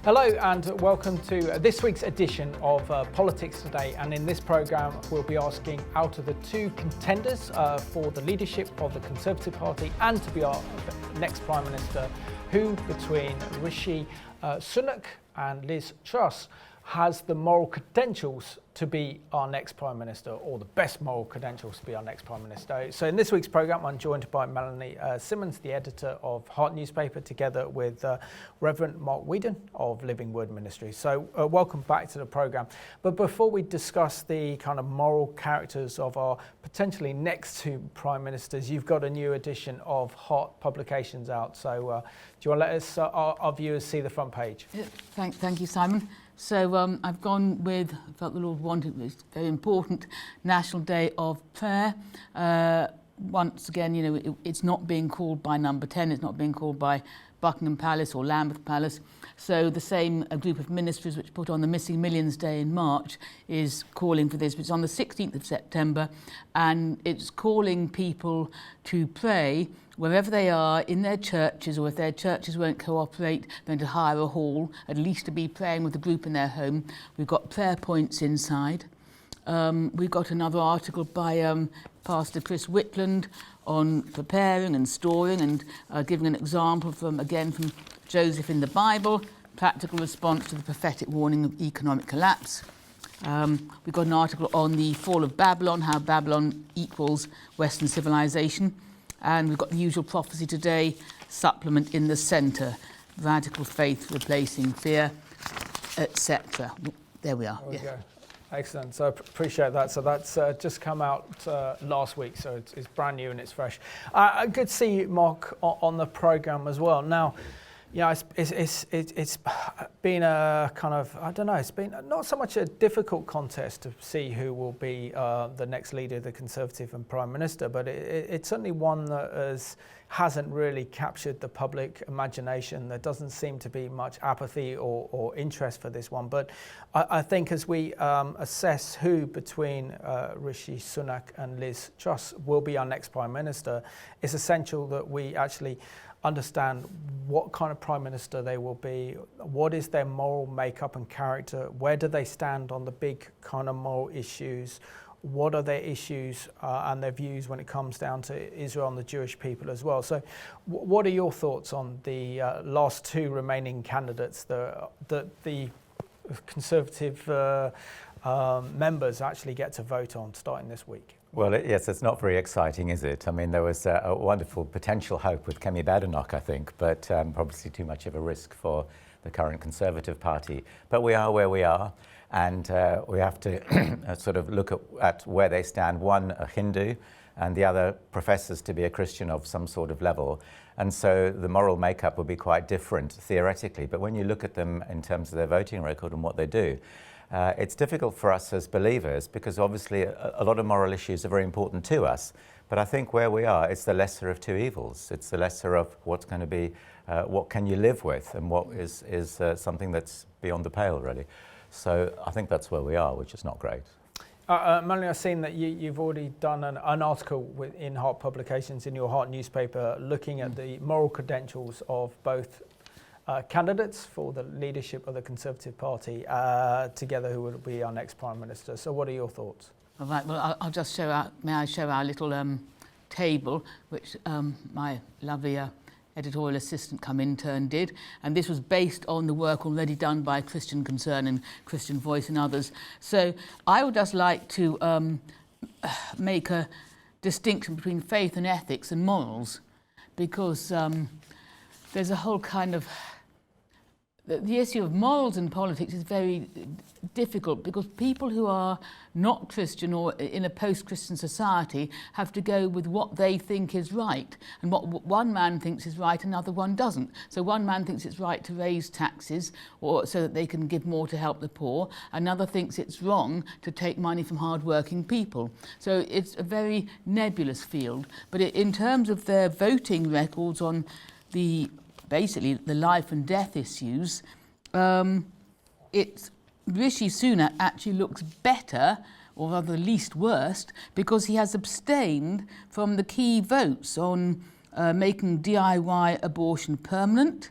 Hello and welcome to this week's edition of Politics Today, and in this programme we'll be asking, out of the two contenders for the leadership of the Conservative Party and to be our next Prime Minister, who between Rishi Sunak and Liz Truss has the moral credentials to be our next Prime Minister, or the best moral credentials to be our next Prime Minister. So in this week's programme, I'm joined by Melanie Simmons, the editor of Heart newspaper, together with Reverend Mark Whedon of Living Word Ministry. So welcome back to the programme. But before we discuss the kind of moral characters of our potentially next two Prime Ministers, you've got a new edition of Heart publications out. So do you want to let us, our viewers, see the front page? Yeah, thank you, Simon. So I've gone with, I felt the Lord wanted, it's very important, National Day of Prayer. Once again, you know, it's not being called by Number 10, it's not being called by Buckingham Palace or Lambeth Palace. So the same group of ministries which put on the Missing Millions Day in March is calling for this. It's on the 16th of September, and it's calling people to pray wherever they are in their churches, or if their churches won't cooperate, then to hire a hall, at least to be praying with a group in their home. We've got prayer points inside. We've got another article by Pastor Chris Whitland on preparing and storing, and giving an example from Joseph in the Bible, practical response to the prophetic warning of economic collapse. We've got an article on the fall of Babylon, how Babylon equals Western civilization. And we've got the usual prophecy today, supplement in the centre, radical faith replacing fear, etc. There we are. There we go. Excellent. So I appreciate that. So that's just come out last week, so it's brand new and it's fresh. Good to see you, Mark, on the programme as well. Now, yeah, it's been a kind of, I don't know, it's been not so much a difficult contest to see who will be the next leader of the Conservative and Prime Minister, but it's certainly one that hasn't really captured the public imagination. There doesn't seem to be much apathy or interest for this one. But I think as we assess who between Rishi Sunak and Liz Truss will be our next Prime Minister, it's essential that we actually understand what kind of Prime Minister they will be, what is their moral makeup and character, where do they stand on the big kind of moral issues, what are their issues and their views when it comes down to Israel and the Jewish people as well. So what are your thoughts on the last two remaining candidates that the Conservative members actually get to vote on starting this week? Well, yes, it's not very exciting, is it? I mean, there was a wonderful potential hope with Kemi Badenoch, I think, but probably too much of a risk for the current Conservative Party. But we are where we are, and we have to sort of look at where they stand. One, a Hindu, and the other professes to be a Christian of some sort of level. And so the moral makeup will be quite different, theoretically. But when you look at them in terms of their voting record and what they do, it's difficult for us as believers, because obviously a lot of moral issues are very important to us. But I think where we are, it's the lesser of two evils. It's the lesser of what's going to be, what can you live with, and what is something that's beyond the pale, really. So I think that's where we are, which is not great. Melanie, I've seen that you've already done an article in Heart Publications, in your Heart newspaper, looking at the moral credentials of both candidates for the leadership of the Conservative Party together, who will be our next Prime Minister. So what are your thoughts? All right, well, I'll just show out, may I show our little table, which my lovely editorial assistant intern did. And this was based on the work already done by Christian Concern and Christian Voice and others. So I would just like to make a distinction between faith and ethics and morals, because there's a whole kind of, the issue of morals in politics is very difficult, because people who are not Christian or in a post-Christian society have to go with what they think is right. And what one man thinks is right, another one doesn't. So one man thinks it's right to raise taxes or so that they can give more to help the poor. Another thinks it's wrong to take money from hard-working people. So it's a very nebulous field. But in terms of their voting records on basically the life and death issues, Rishi Sunak actually looks better, or rather least worst, because he has abstained from the key votes on making DIY abortion permanent,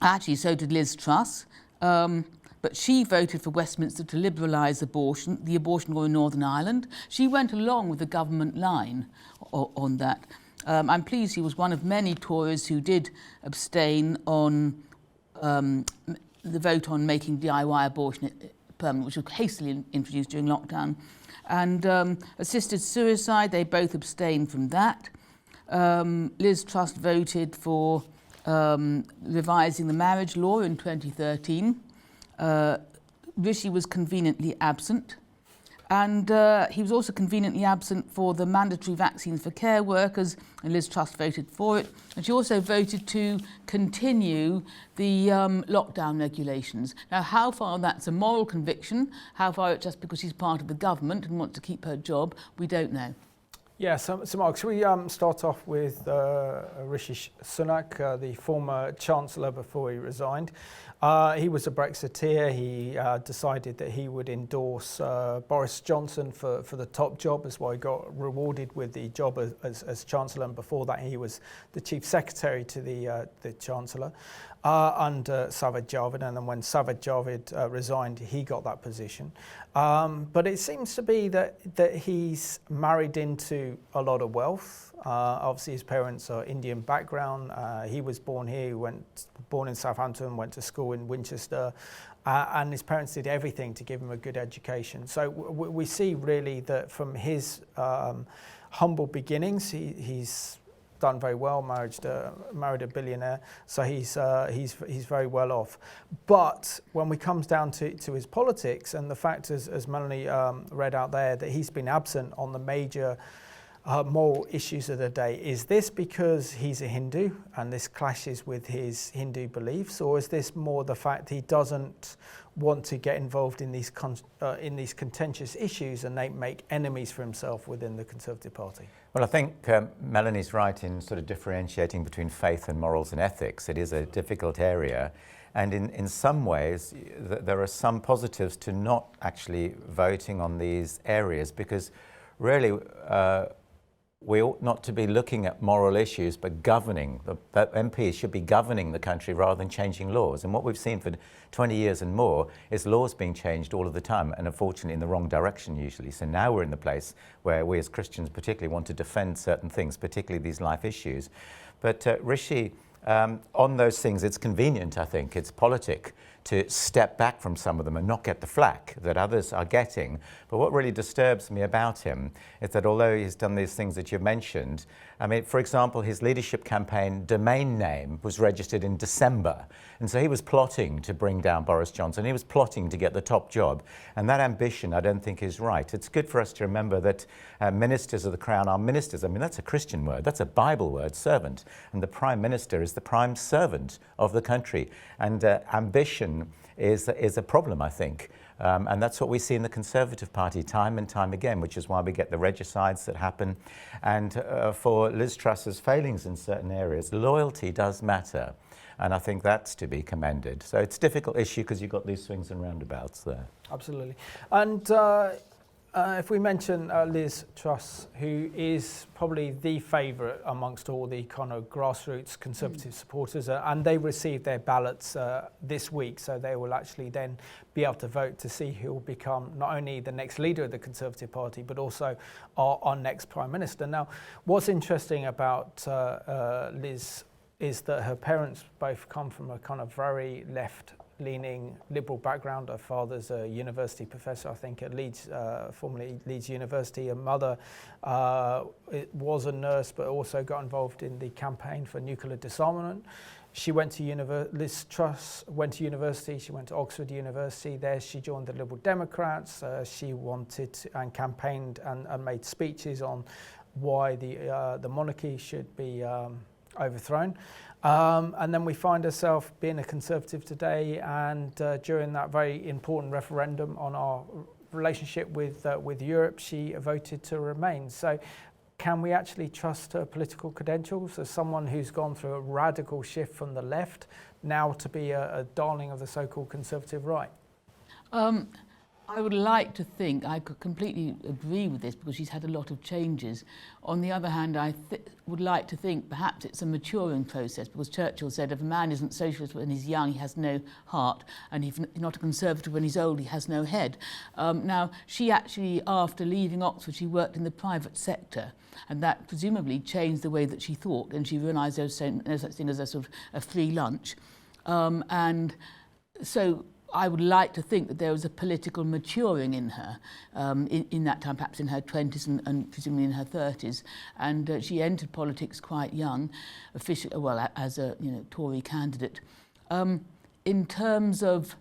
Actually, so did Liz Truss. But she voted for Westminster to liberalise the abortion law in Northern Ireland. She went along with the government line on that. I'm pleased she was one of many Tories who did abstain on the vote on making DIY abortion permanent, which was hastily introduced during lockdown. And assisted suicide, they both abstained from that. Liz Truss voted for revising the marriage law in 2013. Rishi was conveniently absent. And he was also conveniently absent for the mandatory vaccines for care workers, and Liz Truss voted for it. And she also voted to continue the lockdown regulations. Now, how far that's a moral conviction, how far it's just because she's part of the government and wants to keep her job, we don't know. Yeah, so Mark, should we start off with Rishi Sunak, the former Chancellor before he resigned? He was a Brexiteer. He decided that he would endorse Boris Johnson for the top job. That's why he got rewarded with the job as Chancellor. And before that, he was the Chief Secretary to the Chancellor under Sajid Javid. And then when Sajid Javid resigned, he got that position. But it seems to be that he's married into a lot of wealth. Obviously, his parents are Indian background. He was born here, born in Southampton, went to school in Winchester, and his parents did everything to give him a good education. So we see really that from his humble beginnings, he's done very well, married a billionaire, so he's very well off. But when we comes down to his politics and the fact, as Melanie read out there, that he's been absent on the major moral issues of the day, is this because he's a Hindu and this clashes with his Hindu beliefs, or is this more the fact he doesn't want to get involved in these contentious issues and make enemies for himself within the Conservative Party? Well, I think Melanie's right in sort of differentiating between faith and morals and ethics. It is a difficult area. And in some ways, there are some positives to not actually voting on these areas, because really we ought not to be looking at moral issues, but governing. The MPs should be governing the country rather than changing laws. And what we've seen for 20 years and more is laws being changed all of the time, and unfortunately in the wrong direction usually. So now we're in the place where we as Christians particularly want to defend certain things, particularly these life issues. But Rishi, on those things, it's convenient, I think. It's politic to step back from some of them and not get the flack that others are getting. But what really disturbs me about him is that although he's done these things that you mentioned, I mean, for example, his leadership campaign domain name was registered in December. And so he was plotting to bring down Boris Johnson. He was plotting to get the top job. And that ambition, I don't think, is right. It's good for us to remember that ministers of the Crown are ministers. I mean, that's a Christian word. That's a Bible word, servant. And the Prime Minister is the prime servant of the country. And ambition is a problem, I think. And that's what we see in the Conservative Party time and time again, which is why we get the regicides that happen. And for Liz Truss's failings in certain areas, loyalty does matter. And I think that's to be commended. So it's a difficult issue because you've got these swings and roundabouts there. Absolutely. And if we mention Liz Truss, who is probably the favourite amongst all the kind of grassroots Conservative supporters, and they received their ballots this week, so they will actually then be able to vote to see who will become not only the next leader of the Conservative Party, but also our next Prime Minister. Now, what's interesting about Liz is that her parents both come from a kind of very left-leaning liberal background. Her father's a university professor, I think, at Leeds, formerly Leeds University. Her mother was a nurse, but also got involved in the campaign for nuclear disarmament. She went to Liz Truss went to university. She went to Oxford University. There she joined the Liberal Democrats. She wanted and campaigned and made speeches on why the monarchy should be overthrown. And then we find ourselves being a Conservative today, and during that very important referendum on our relationship with Europe, she voted to remain. So can we actually trust her political credentials as someone who's gone through a radical shift from the left now to be a darling of the so-called Conservative right? I would like to think, I could completely agree with this because she's had a lot of changes. On the other hand, I would like to think perhaps it's a maturing process, because Churchill said if a man isn't socialist when he's young, he has no heart, and if he's not a conservative when he's old, he has no head. Now, she actually, after leaving Oxford, she worked in the private sector, and that presumably changed the way that she thought, and she realised there was no such thing as a sort of a free lunch. And so I would like to think that there was a political maturing in her in that time, perhaps in her 20s and presumably in her 30s. And she entered politics quite young, officially, well, as a Tory candidate. In terms of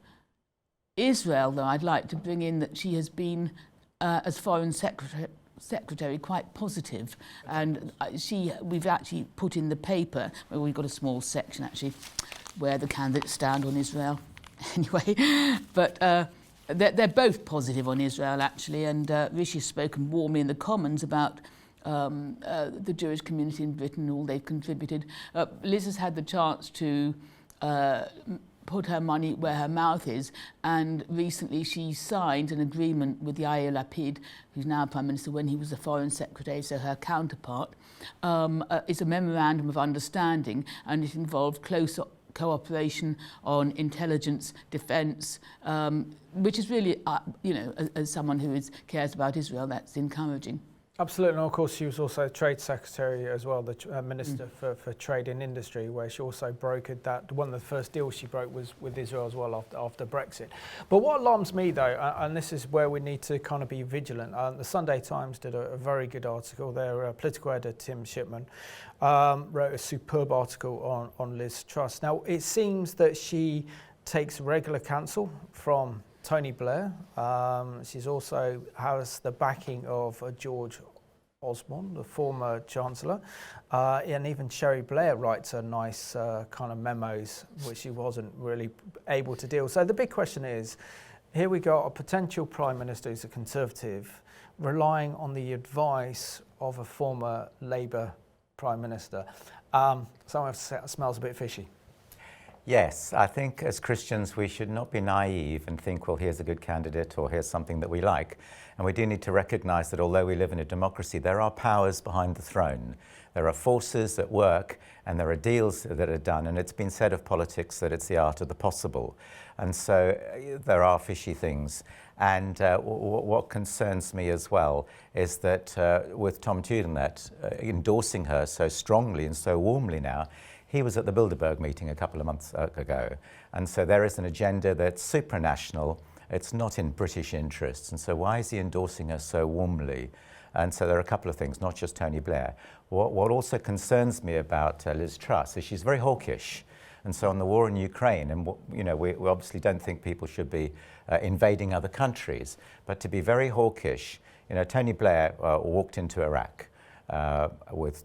Israel, though, I'd like to bring in that she has been, as Foreign Secretary, quite positive, and we've actually put in the paper, well, we've got a small section actually, where the candidates stand on Israel. Anyway, but they're both positive on Israel, actually, and Rishi's spoken warmly in the Commons about the Jewish community in Britain and all they've contributed. Liz has had the chance to put her money where her mouth is, and recently she signed an agreement with Yair Lapid, who's now Prime Minister, when he was the Foreign Secretary, so her counterpart. It's a memorandum of understanding, and it involved close cooperation on intelligence, defence, which is really, as someone who cares about Israel, that's encouraging. Absolutely, and of course she was also Trade Secretary as well, the Minister for Trade and Industry, where she also brokered that. One of the first deals she broke was with Israel as well after Brexit. But what alarms me though, and this is where we need to kind of be vigilant, the Sunday Times did a very good article. Their political editor, Tim Shipman, wrote a superb article on Liz Truss. Now, it seems that she takes regular counsel from Tony Blair. She's also has the backing of George Osborne, the former Chancellor, and even Sherry Blair writes a nice kind of memos, which she wasn't really able to deal. So the big question is, here we got a potential Prime Minister who's a Conservative, relying on the advice of a former Labour Prime Minister. Some of it smells a bit fishy. Yes, I think as Christians we should not be naive and think, well, here's a good candidate or here's something that we like. And we do need to recognise that although we live in a democracy, there are powers behind the throne. There are forces at work and there are deals that are done. And it's been said of politics that it's the art of the possible. And so there are fishy things. And what concerns me as well is that with Tom Tugendhat endorsing her so strongly and so warmly now, he was at the Bilderberg meeting a couple of months ago. And so there is an agenda that's supranational. It's not in British interests. And so why is he endorsing her so warmly? And so there are a couple of things, not just Tony Blair. What also concerns me about Liz Truss is she's very hawkish. And so on the war in Ukraine, and we obviously don't think people should be invading other countries, but to be very hawkish, Tony Blair walked into Iraq with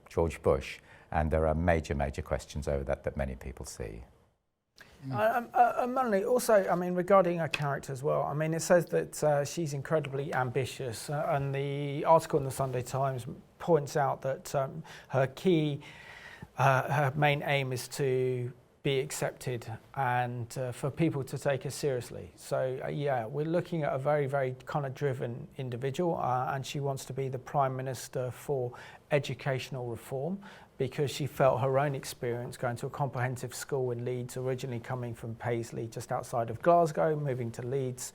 George Bush. And there are major, major questions over that many people see. Melanie, also, regarding her character as well, it says that she's incredibly ambitious, and the article in the Sunday Times points out that her main aim is to be accepted and for people to take her seriously. So we're looking at a very, very kind of driven individual, and she wants to be the Prime Minister for educational reform, because she felt her own experience going to a comprehensive school in Leeds, originally coming from Paisley, just outside of Glasgow, moving to Leeds.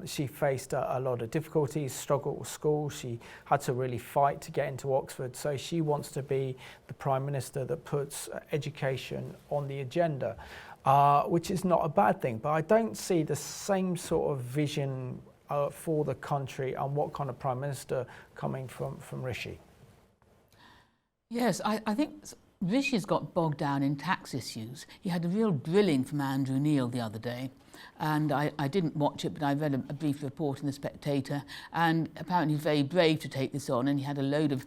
She faced a lot of difficulties, struggled with school. She had to really fight to get into Oxford. So she wants to be the Prime Minister that puts education on the agenda, which is not a bad thing. But I don't see the same sort of vision for the country and what kind of Prime Minister coming from Rishi. Yes, I think Rishi's got bogged down in tax issues. He had a real grilling from Andrew Neil the other day, and I didn't watch it, but I read a brief report in The Spectator, and apparently he's very brave to take this on, and he had a load of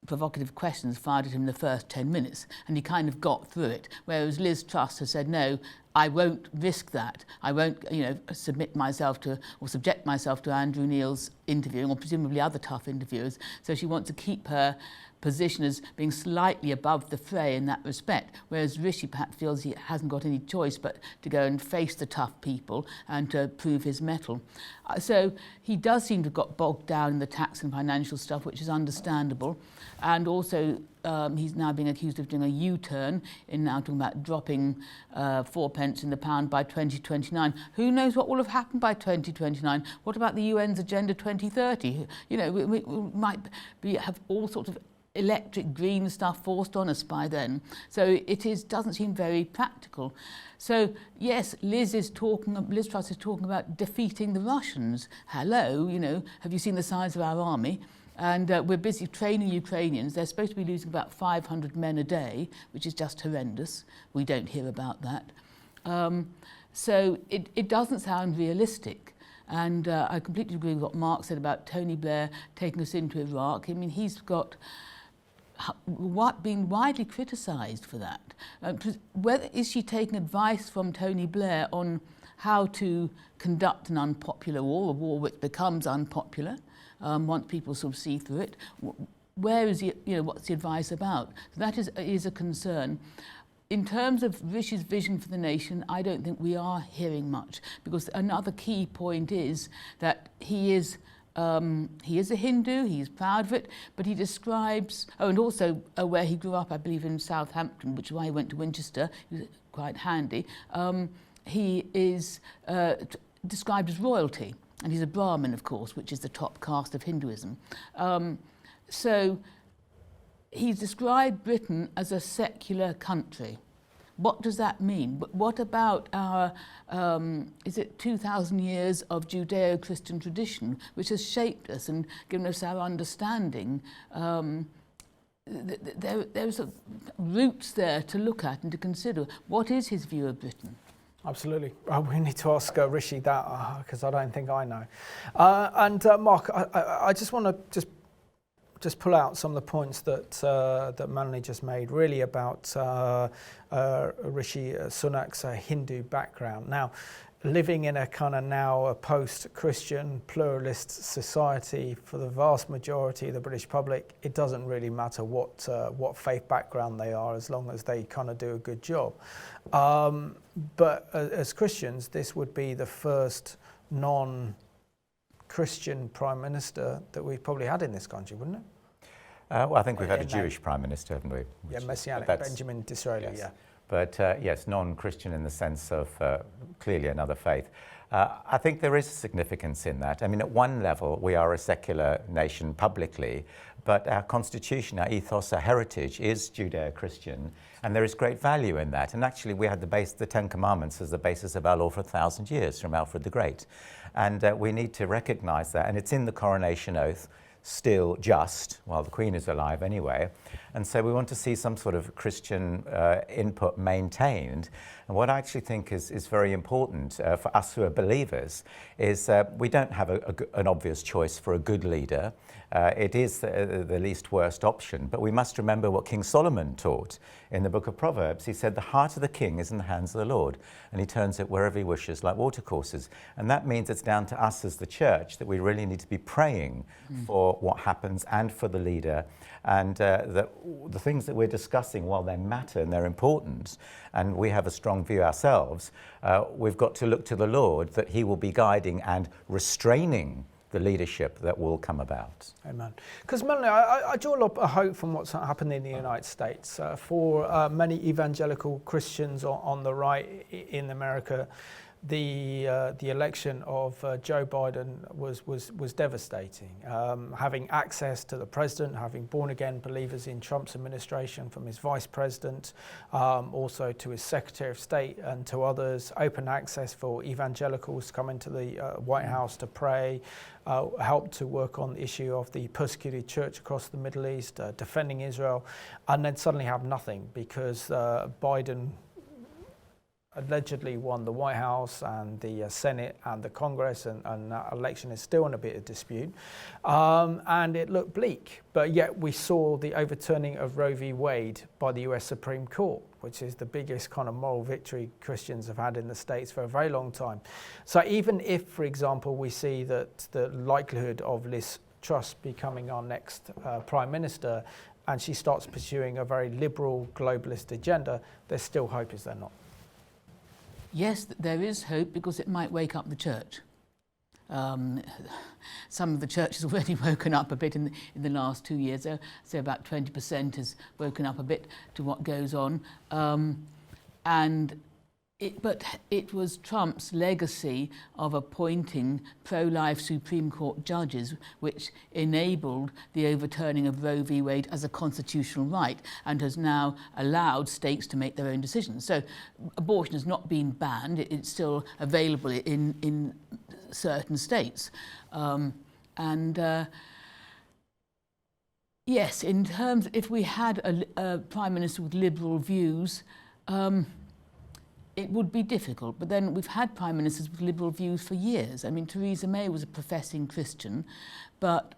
provocative questions fired at him in the first 10 minutes, and he kind of got through it, whereas Liz Truss has said, no, I won't risk that. I won't, subject myself to Andrew Neil's interviewing, or presumably other tough interviewers. So she wants to keep her position as being slightly above the fray in that respect, whereas Rishi perhaps feels he hasn't got any choice but to go and face the tough people and to prove his mettle. So he does seem to have got bogged down in the tax and financial stuff, which is understandable. And also he's now being accused of doing a U-turn in now talking about dropping 4 pence in the pound by 2029. Who knows what will have happened by 2029? What about the UN's Agenda 2030? You know, we might have all sorts of electric green stuff forced on us by then. So doesn't seem very practical. So yes, Liz Truss is talking about defeating the Russians. Hello, you know, have you seen the size of our army? And we're busy training Ukrainians. They're supposed to be losing about 500 men a day, which is just horrendous. We don't hear about that. So it doesn't sound realistic. And I completely agree with what Mark said about Tony Blair taking us into Iraq. I mean, he's got been widely criticised for that. Is she taking advice from Tony Blair on how to conduct an unpopular war, a war which becomes unpopular once people sort of see through it? Where is what's the advice about? So that is a concern. In terms of Rishi's vision for the nation, I don't think we are hearing much, because another key point is that he is a Hindu, he's proud of it, but he describes, and also where he grew up, I believe in Southampton, which is why he went to Winchester, he was quite handy. He is described as royalty, and he's a Brahmin, of course, which is the top caste of Hinduism. So he's described Britain as a secular country. What does that mean? But what about our, 2,000 years of Judeo-Christian tradition, which has shaped us and given us our understanding? There's roots there to look at and to consider. What is his view of Britain? Absolutely. We need to ask Rishi that, because I don't think I know. And Mark, I just want to just pull out some of the points that Melanie just made, really about Rishi Sunak's Hindu background. Now, living in a kind of now a post-Christian pluralist society, for the vast majority of the British public, it doesn't really matter what faith background they are, as long as they kind of do a good job. But as Christians, this would be the first non-Christian Prime Minister that we've probably had in this country, wouldn't it? Well, I think we've had a Jewish Prime Minister, haven't we? Yeah, Messianic, Benjamin Disraeli, yes. yeah. But yes, non-Christian in the sense of clearly another faith. I think there is significance in that. I mean, at one level, we are a secular nation publicly, but our constitution, our ethos, our heritage is Judeo-Christian, and there is great value in that. And actually, we had the Ten Commandments as the basis of our law for 1,000 years from Alfred the Great. And we need to recognise that, and it's in the coronation oath, still just, while the Queen is alive anyway. And so we want to see some sort of Christian input maintained. And what I actually think is very important for us who are believers is we don't have an obvious choice for a good leader. It is the least worst option, but we must remember what King Solomon taught in the book of Proverbs. He said, the heart of the king is in the hands of the Lord, and he turns it wherever he wishes, like watercourses. And that means it's down to us as the church that we really need to be praying for what happens and for the leader. And the things that we're discussing, while they matter and they're important, and we have a strong view ourselves, we've got to look to the Lord that he will be guiding and restraining the leadership that will come about. Amen. Because Melanie, I draw a lot of hope from what's happened in the United States. For many evangelical Christians on the right in America, the election of Joe Biden was devastating. Having access to the president, having born-again believers in Trump's administration, from his vice president, also to his Secretary of State and to others, open access for evangelicals to come into the White House to pray, helped to work on the issue of the persecuted church across the Middle East, defending Israel, and then suddenly have nothing because Biden allegedly won the White House and the Senate and the Congress, and that election is still in a bit of dispute. And it looked bleak, but yet we saw the overturning of Roe v. Wade by the US Supreme Court, which is the biggest kind of moral victory Christians have had in the States for a very long time. So even if, for example, we see that the likelihood of Liz Truss becoming our next Prime Minister and she starts pursuing a very liberal globalist agenda, there's still hope, is there not? Yes, there is hope, because it might wake up the church. Some of the church has already woken up a bit in the last 2 years. So about 20% has woken up a bit to what goes on. But it was Trump's legacy of appointing pro-life Supreme Court judges which enabled the overturning of Roe v. Wade as a constitutional right, and has now allowed states to make their own decisions. So abortion has not been banned, it's still available in certain states. Yes, in terms, if we had a Prime Minister with liberal views, it would be difficult, but then we've had Prime Ministers with liberal views for years. I mean, Theresa May was a professing Christian, but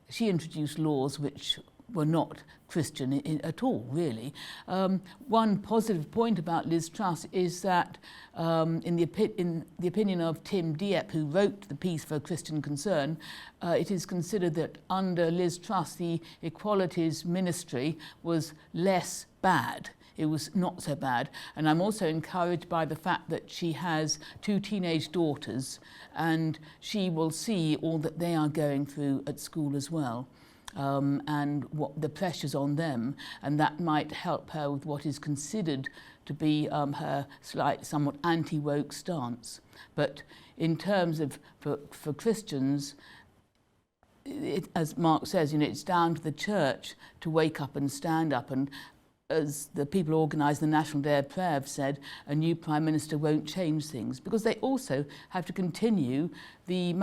she introduced laws which were not Christian at all, really. One positive point about Liz Truss is that in the opinion of Tim Dieppe, who wrote the piece for Christian Concern, it is considered that under Liz Truss, the Equalities Ministry was less bad. It was not so bad. And I'm also encouraged by the fact that she has 2 teenage daughters, and she will see all that they are going through at school as well, and what the pressures on them, and that might help her with what is considered to be her somewhat anti-woke stance. But in terms of, for Christians, as Mark says, it's down to the church to wake up and stand up. And as the people who organised the National Day of Prayer have said, a new Prime Minister won't change things, because they also have to continue the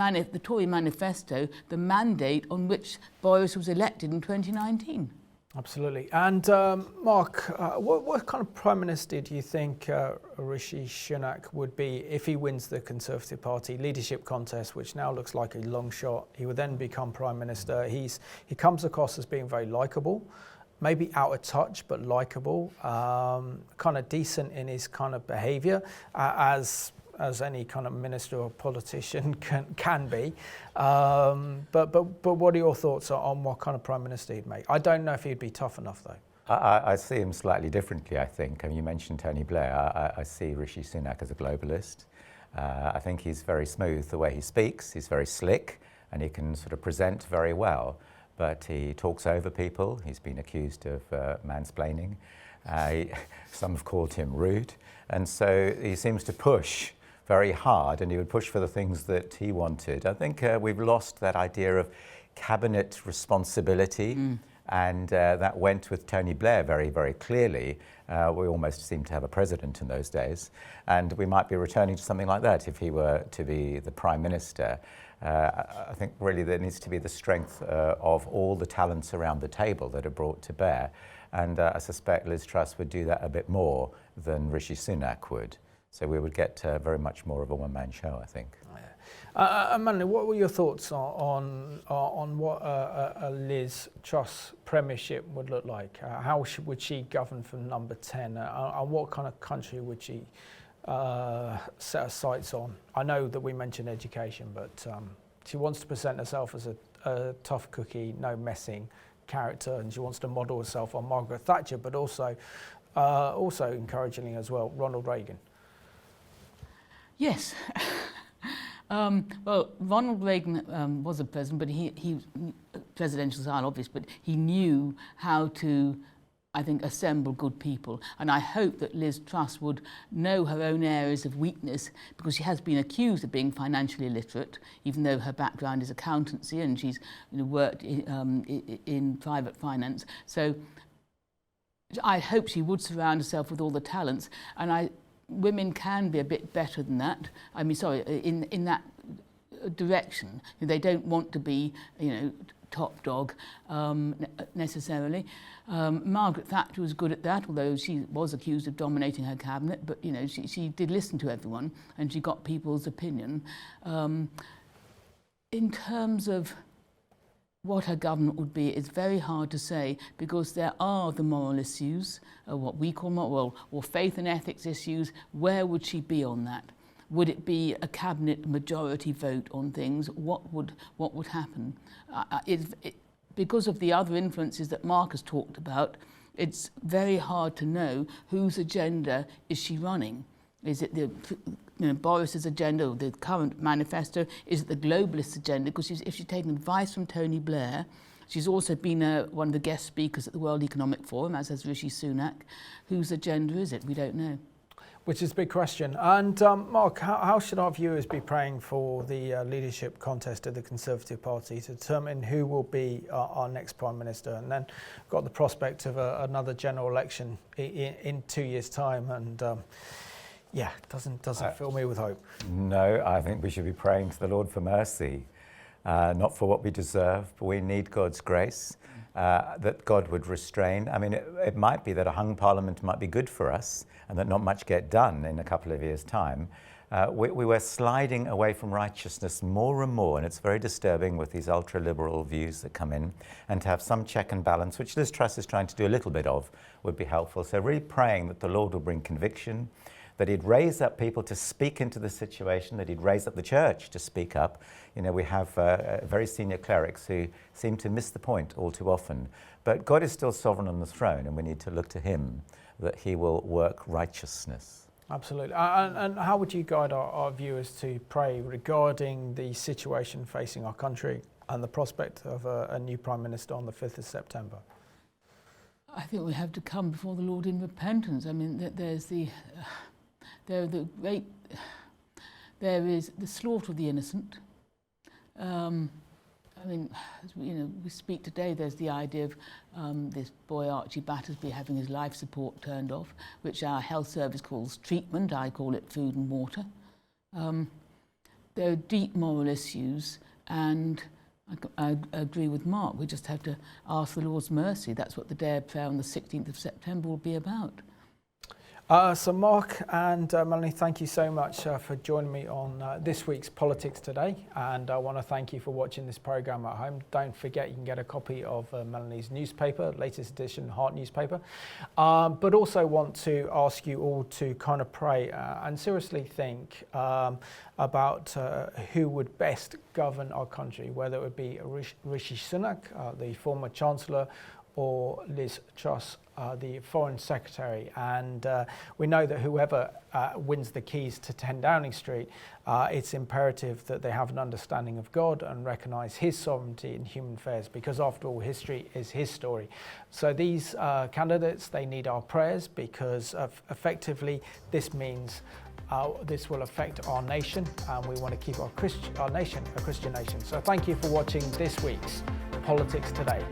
Tory manifesto, the mandate on which Boris was elected in 2019. Absolutely. And Mark, what kind of Prime Minister do you think Rishi Sunak would be if he wins the Conservative Party leadership contest, which now looks like a long shot? He would then become Prime Minister. He comes across as being very likeable, maybe out of touch, but likable, kind of decent in his kind of behaviour, as any kind of minister or politician can be. But what are your thoughts on what kind of Prime Minister he'd make? I don't know if he'd be tough enough, though. I see him slightly differently, I think. I mean, you mentioned Tony Blair. I see Rishi Sunak as a globalist. I think he's very smooth the way he speaks. He's very slick, and he can sort of present very well. But he talks over people. He's been accused of mansplaining. Some have called him rude. And so he seems to push very hard, and he would push for the things that he wanted. I think we've lost that idea of cabinet responsibility, and that went with Tony Blair very, very clearly. We almost seemed to have a president in those days, and we might be returning to something like that if he were to be the Prime Minister. I think really there needs to be the strength of all the talents around the table that are brought to bear, and I suspect Liz Truss would do that a bit more than Rishi Sunak would. So we would get very much more of a one-man show, I think. Amanda, what were your thoughts on what a Liz Truss premiership would look like? How would she govern from number 10? And what kind of country would she set her sights on? I know that we mentioned education, but she wants to present herself as a tough cookie, no messing character, and she wants to model herself on Margaret Thatcher, but also encouragingly as well, Ronald Reagan. Yes. Well, Ronald Reagan was a president, but he presidential style, obvious, but he knew how to, I think, assemble good people. And I hope that Liz Truss would know her own areas of weakness, because she has been accused of being financially illiterate, even though her background is accountancy and she's worked in private finance. So I hope she would surround herself with all the talents, and women can be a bit better than that. I mean, sorry, in that direction. They don't want to be, top dog necessarily. Margaret Thatcher was good at that, although she was accused of dominating her cabinet. But she did listen to everyone, and she got people's opinion. In terms of what her government would be, it's very hard to say, because there are the moral issues, what we call moral, or faith and ethics issues. Where would she be on that? Would it be a cabinet majority vote on things? What would happen? because of the other influences that Mark has talked about, it's very hard to know whose agenda is she running. Is it the Boris's agenda or the current manifesto? Is it the globalist agenda? Because if she's taken advice from Tony Blair, she's also been one of the guest speakers at the World Economic Forum, as has Rishi Sunak. Whose agenda is it? We don't know. Which is a big question. And Mark, how should our viewers be praying for the leadership contest of the Conservative Party to determine who will be our next Prime Minister? And then got the prospect of another general election in 2 years' time. And yeah, doesn't fill me with hope. No, I think we should be praying to the Lord for mercy, not for what we deserve, but we need God's grace. That God would restrain. I mean, it might be that a hung parliament might be good for us and that not much get done in a couple of years' time. We were sliding away from righteousness more and more, and it's very disturbing with these ultra-liberal views that come in, and to have some check and balance, which Liz Truss is trying to do a little bit of, would be helpful. So really praying that the Lord will bring conviction, that he'd raise up people to speak into the situation, that he'd raise up the church to speak up. You know, we have very senior clerics who seem to miss the point all too often. But God is still sovereign on the throne, and we need to look to him, that he will work righteousness. Absolutely. And how would you guide our viewers to pray regarding the situation facing our country and the prospect of a new Prime Minister on the 5th of September? I think we have to come before the Lord in repentance. I mean, there is the slaughter of the innocent. I mean, we speak today, there's the idea of this boy Archie Battersby having his life support turned off, which our health service calls treatment. I call it food and water. There are deep moral issues, and I agree with Mark. We just have to ask the Lord's mercy. That's what the day of prayer on the 16th of September will be about. So Mark and Melanie, thank you so much for joining me on this week's Politics Today, and I want to thank you for watching this programme at home. Don't forget you can get a copy of Melanie's newspaper, latest edition, Heart newspaper, but also want to ask you all to kind of pray and seriously think about who would best govern our country, whether it would be Rishi Sunak, the former Chancellor, or Liz Truss, the Foreign Secretary. And we know that whoever wins the keys to 10 Downing Street, it's imperative that they have an understanding of God and recognise his sovereignty in human affairs, because after all, history is his story. So these candidates, they need our prayers, because effectively this means this will affect our nation, and we want to keep our nation a Christian nation. So thank you for watching this week's Politics Today.